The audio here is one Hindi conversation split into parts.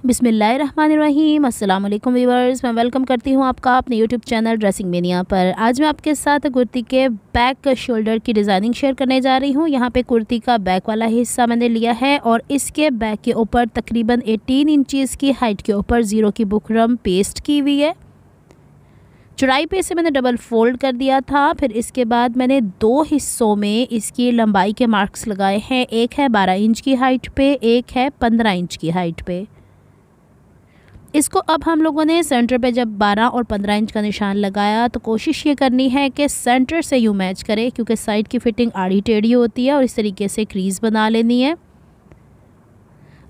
बिस्मिल्लाहिर्रहमानिर्रहीम। अस्सलाम वालेकुम व्यूअर्स, मैं वेलकम करती हूँ आपका अपने यूट्यूब चैनल ड्रेसिंग मेनिया पर। आज मैं आपके साथ कुर्ती के बैक शोल्डर की डिज़ाइनिंग शेयर करने जा रही हूँ। यहाँ पे कुर्ती का बैक वाला हिस्सा मैंने लिया है और इसके बैक के ऊपर तकरीबन 18 इंचज़ की हाइट के ऊपर ज़ीरो की बुकरम पेस्ट की हुई है। चौड़ाई पे इसे मैंने डबल फोल्ड कर दिया था। फिर इसके बाद मैंने दो हिस्सों में इसकी लंबाई के मार्क्स लगाए हैं। एक है 12 इंच की हाइट पे, एक है 15 इंच की हाइट पे। इसको अब हम लोगों ने सेंटर पे जब 12 और 15 इंच का निशान लगाया तो कोशिश ये करनी है कि सेंटर से यूँ मैच करे, क्योंकि साइड की फिटिंग आड़ी टेढ़ी होती है और इस तरीके से क्रीज़ बना लेनी है।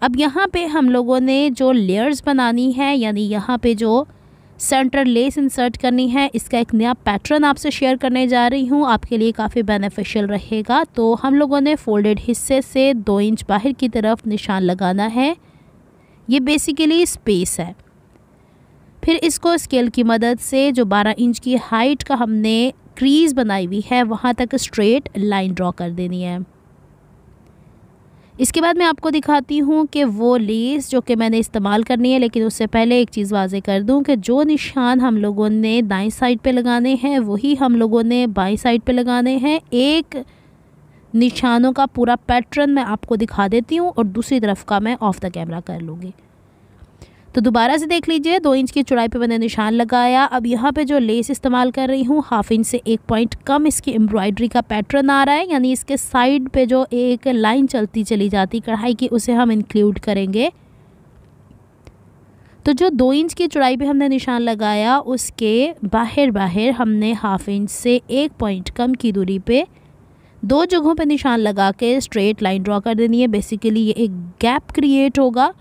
अब यहाँ पे हम लोगों ने जो लेयर्स बनानी है, यानी यहाँ पे जो सेंटर लेस इंसर्ट करनी है, इसका एक नया पैटर्न आपसे शेयर करने जा रही हूँ। आपके लिए काफ़ी बेनिफिशियल रहेगा। तो हम लोगों ने फोल्डेड हिस्से से 2 इंच बाहर की तरफ निशान लगाना है। ये बेसिकली स्पेस है। फिर इसको स्केल की मदद से जो 12 इंच की हाइट का हमने क्रीज़ बनाई हुई है वहाँ तक स्ट्रेट लाइन ड्रॉ कर देनी है। इसके बाद मैं आपको दिखाती हूँ कि वो लेस जो कि मैंने इस्तेमाल करनी है, लेकिन उससे पहले एक चीज़ वाज़े कर दूँ कि जो निशान हम लोगों ने दाईं साइड पे लगाने हैं वही हम लोगों ने बाईं साइड पे लगाने हैं। एक निशानों का पूरा पैटर्न मैं आपको दिखा देती हूँ और दूसरी तरफ का मैं ऑफ द कैमरा कर लूँगी। तो दोबारा से देख लीजिए, 2 इंच की चौड़ाई पे मैंने निशान लगाया। अब यहाँ पे जो लेस इस्तेमाल कर रही हूँ, 1/2 इंच से 1 पॉइंट कम इसकी एम्ब्रॉयडरी का पैटर्न आ रहा है, यानी इसके साइड पे जो एक लाइन चलती चली जाती कढ़ाई की, उसे हम इंक्लूड करेंगे। तो जो 2 इंच की चौड़ाई पे हमने निशान लगाया उसके बाहर हमने 1/2 इंच से 1 पॉइंट कम की दूरी पे 2 जगहों पे निशान लगा के स्ट्रेट लाइन ड्रॉ कर देनी है। बेसिकली ये एक गैप क्रिएट होगा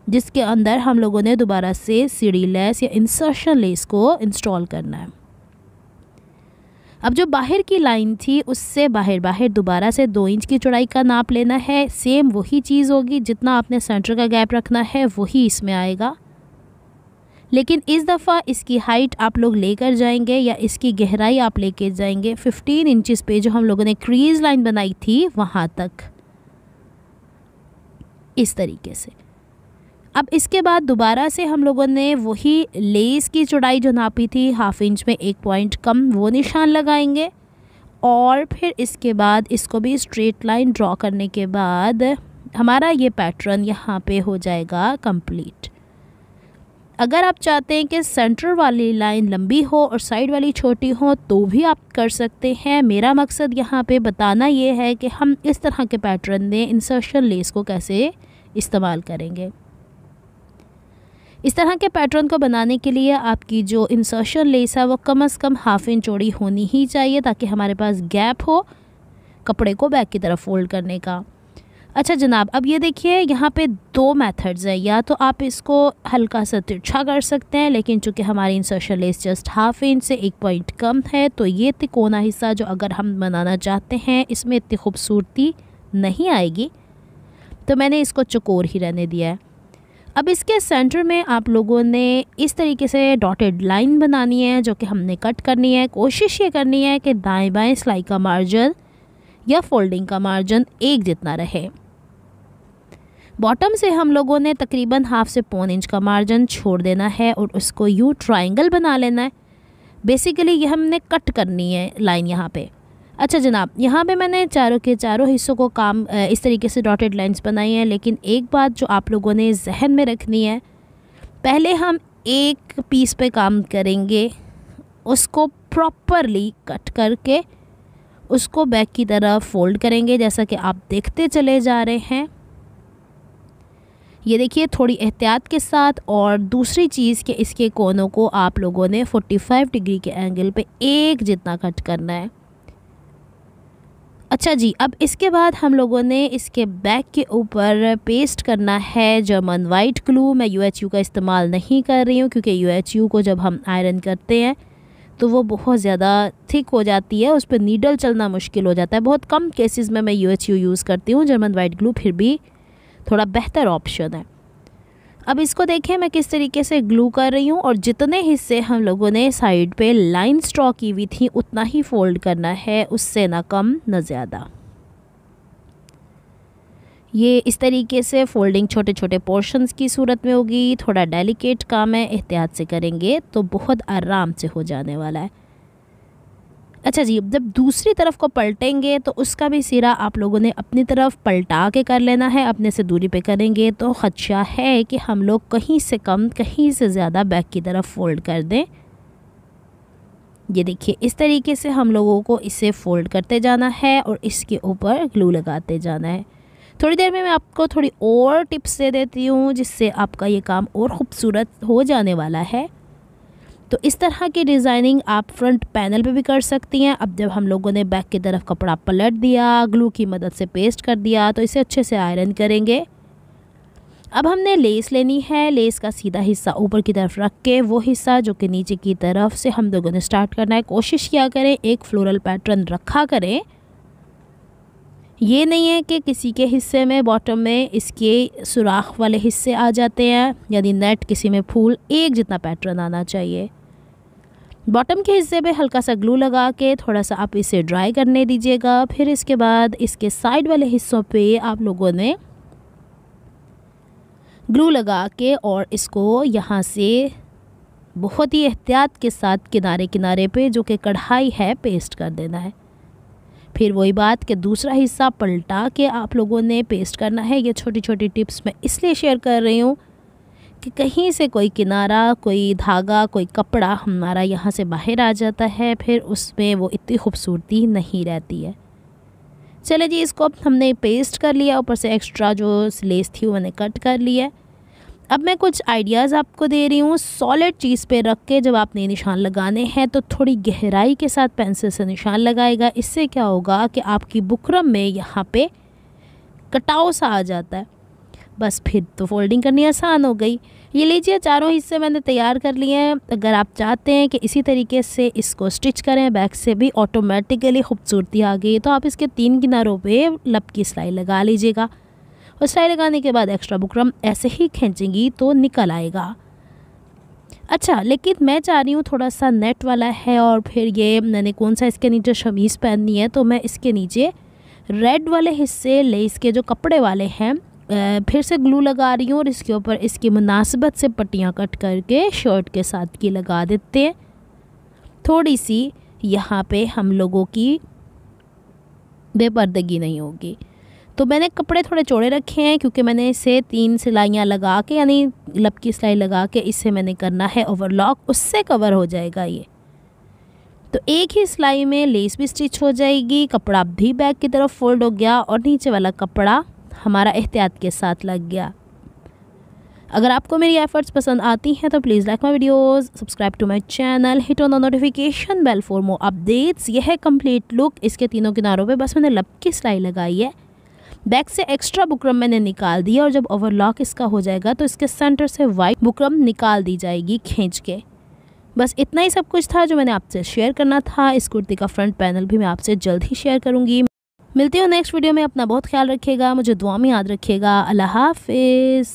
जिसके अंदर हम लोगों ने दोबारा से सीढ़ी लेस या इंसर्शन लेस को इंस्टॉल करना है। अब जो बाहर की लाइन थी उससे बाहर दोबारा से 2 इंच की चौड़ाई का नाप लेना है। सेम वही चीज़ होगी, जितना आपने सेंटर का गैप रखना है वही इसमें आएगा, लेकिन इस दफ़ा इसकी हाइट आप लोग लेकर जाएंगे या इसकी गहराई आप लेके जाएंगे 15 इंचज़ पे, जो हम लोगों ने क्रीज़ लाइन बनाई थी वहाँ तक, इस तरीके से। अब इसके बाद दोबारा से हम लोगों ने वही लेस की चौड़ाई जो नापी थी 1/2 इंच में 1 पॉइंट कम, वो निशान लगाएंगे और फिर इसके बाद इसको भी स्ट्रेट लाइन ड्रॉ करने के बाद हमारा ये पैटर्न यहाँ पे हो जाएगा कंप्लीट। अगर आप चाहते हैं कि सेंटर वाली लाइन लंबी हो और साइड वाली छोटी हो तो भी आप कर सकते हैं। मेरा मकसद यहाँ पे बताना ये है कि हम इस तरह के पैटर्न में इंसर्शन लेस को कैसे इस्तेमाल करेंगे। इस तरह के पैटर्न को बनाने के लिए आपकी जो इंसर्शन लेस है वो कम से कम 1/2 इंच चौड़ी होनी ही चाहिए, ताकि हमारे पास गैप हो कपड़े को बैक की तरफ फोल्ड करने का। अच्छा जनाब, अब ये देखिए यहाँ पे 2 मेथड्स हैं। या तो आप इसको हल्का सा तिरछा कर सकते हैं, लेकिन चूँकि हमारी इंसर्शन लेस जस्ट 1/2 इंच से 1 पॉइंट कम है तो ये तिकोना हिस्सा जो अगर हम बनाना चाहते हैं इसमें इतनी खूबसूरती नहीं आएगी, तो मैंने इसको चौकोर ही रहने दिया है। अब इसके सेंटर में आप लोगों ने इस तरीके से डॉटेड लाइन बनानी है जो कि हमने कट करनी है। कोशिश ये करनी है कि दाएं बाएं सिलाई का मार्जिन या फोल्डिंग का मार्जिन एक जितना रहे। बॉटम से हम लोगों ने तकरीबन 1/2 से 1 इंच का मार्जिन छोड़ देना है और उसको यूँ ट्रायंगल बना लेना है। बेसिकली ये हमने कट करनी है लाइन यहाँ पे। अच्छा जनाब, यहाँ पे मैंने चारों के चारों हिस्सों को काम इस तरीके से डॉटेड लाइंस बनाई हैं, लेकिन एक बात जो आप लोगों ने जहन में रखनी है, पहले हम एक पीस पे काम करेंगे, उसको प्रॉपरली कट करके उसको बैक की तरफ फोल्ड करेंगे, जैसा कि आप देखते चले जा रहे हैं। ये देखिए थोड़ी एहतियात के साथ। और दूसरी चीज़ कि इसके कोनों को आप लोगों ने 45 डिग्री के एंगल पे एक जितना कट करना है। अच्छा जी, अब इसके बाद हम लोगों ने इसके बैक के ऊपर पेस्ट करना है जर्मन वाइट ग्लू। मैं UHU का इस्तेमाल नहीं कर रही हूँ, क्योंकि UHU को जब हम आयरन करते हैं तो वो बहुत ज़्यादा थिक हो जाती है, उस पर नीडल चलना मुश्किल हो जाता है। बहुत कम केसेस में मैं UHU यूज़ करती हूँ। जर्मन वाइट ग्लू फिर भी थोड़ा बेहतर ऑप्शन है। अब इसको देखें मैं किस तरीके से ग्लू कर रही हूँ, और जितने हिस्से हम लोगों ने साइड पे लाइन ड्रॉ की हुई थी उतना ही फोल्ड करना है, उससे ना कम ना ज़्यादा। ये इस तरीके से फोल्डिंग छोटे छोटे पोर्शंस की सूरत में होगी। थोड़ा डेलिकेट काम है, एहतियात से करेंगे तो बहुत आराम से हो जाने वाला है। अच्छा जी, जब दूसरी तरफ को पलटेंगे तो उसका भी सिरा आप लोगों ने अपनी तरफ पलटा के कर लेना है। अपने से दूरी पे करेंगे तो ख़दशा है कि हम लोग कहीं से कम कहीं से ज़्यादा बैक की तरफ फ़ोल्ड कर दें। ये देखिए, इस तरीके से हम लोगों को इसे फ़ोल्ड करते जाना है और इसके ऊपर ग्लू लगाते जाना है। थोड़ी देर में मैं आपको थोड़ी और टिप्स दे देती हूँ जिससे आपका ये काम और ख़ूबसूरत हो जाने वाला है। तो इस तरह की डिज़ाइनिंग आप फ्रंट पैनल पे भी कर सकती हैं। अब जब हम लोगों ने बैक की तरफ कपड़ा पलट दिया, ग्लू की मदद से पेस्ट कर दिया, तो इसे अच्छे से आयरन करेंगे। अब हमने लेस लेनी है। लेस का सीधा हिस्सा ऊपर की तरफ रख के वो हिस्सा जो कि नीचे की तरफ से हम लोगों ने स्टार्ट करना है। कोशिश किया करें एक फ्लोरल पैटर्न रखा करें। ये नहीं है कि किसी के हिस्से में बॉटम में इसके सुराख वाले हिस्से आ जाते हैं, यानी नेट किसी में फूल, एक जितना पैटर्न आना चाहिए। बॉटम के हिस्से पे हल्का सा ग्लू लगा के थोड़ा सा आप इसे ड्राई करने दीजिएगा। फिर इसके बाद इसके साइड वाले हिस्सों पे आप लोगों ने ग्लू लगा के और इसको यहाँ से बहुत ही एहतियात के साथ किनारे किनारे पे जो कि कढ़ाई है पेस्ट कर देना है। फिर वही बात कि दूसरा हिस्सा पलटा के आप लोगों ने पेस्ट करना है। ये छोटी छोटी टिप्स मैं इसलिए शेयर कर रही हूँ कि कहीं से कोई किनारा, कोई धागा, कोई कपड़ा हमारा यहाँ से बाहर आ जाता है, फिर उसमें वो इतनी खूबसूरती नहीं रहती है। चले जी, इसको अब हमने पेस्ट कर लिया। ऊपर से एक्स्ट्रा जो लेस थी वो मैंने कट कर लिया। अब मैं कुछ आइडियाज़ आपको दे रही हूँ। सॉलिड चीज़ पे रख के जब आपने निशान लगाने हैं तो थोड़ी गहराई के साथ पेंसिल से निशान लगाएगा। इससे क्या होगा कि आपकी बुकरम में यहाँ पे कटाव सा आ जाता है। बस फिर तो फोल्डिंग करनी आसान हो गई। ये लीजिए, चारों हिस्से मैंने तैयार कर लिए हैं। अगर आप चाहते हैं कि इसी तरीके से इसको स्टिच करें, बैक से भी ऑटोमेटिकली खूबसूरती आ गई, तो आप इसके 3 किनारों पे लब की सिलाई लगा लीजिएगा। और सिलाई लगाने के बाद एक्स्ट्रा बुकरम ऐसे ही खींचेंगी तो निकल आएगा। अच्छा, लेकिन मैं चाह रही हूँ थोड़ा सा नेट वाला है, और फिर ये मैंने कौन सा इसके नीचे शमीज़ पहननी है, तो मैं इसके नीचे रेड वाले हिस्से लेस के जो कपड़े वाले हैं फिर से ग्लू लगा रही हूँ और इसके ऊपर इसकी मुनासिबत से पट्टियाँ कट करके शर्ट के साथ की लगा देते हैं। थोड़ी सी यहाँ पे हम लोगों की बेपर्दगी नहीं होगी। तो मैंने कपड़े थोड़े चौड़े रखे हैं क्योंकि मैंने इसे 3 सिलाइयाँ लगा के, यानी लब की सिलाई लगा के इससे मैंने करना है ओवरलॉक, उससे कवर हो जाएगा ये। तो एक ही सिलाई में लेस भी स्टिच हो जाएगी, कपड़ा भी बैक की तरफ फोल्ड हो गया और नीचे वाला कपड़ा हमारा एहतियात के साथ लग गया। अगर आपको मेरी एफर्ट्स पसंद आती हैं तो please like my videos, subscribe to my channel, hit on the notification bell for more updates. यह है कंप्लीट लुक। इसके तीनों किनारों पे बस मैंने लब की सिलाई लगाई है। बैक से एक्स्ट्रा बुकरम मैंने निकाल दिया और जब ओवरलॉक इसका हो जाएगा तो इसके सेंटर से वाइट बुकरम निकाल दी जाएगी खींच के। बस इतना ही सब कुछ था जो मैंने आपसे शेयर करना था। इस कुर्ती का फ्रंट पैनल भी मैं आपसे जल्द ही शेयर करूँगी। मिलती हूँ नेक्स्ट वीडियो में। अपना बहुत ख्याल रखिएगा, मुझे दुआ में याद रखिएगा। अल्लाह हाफिज़।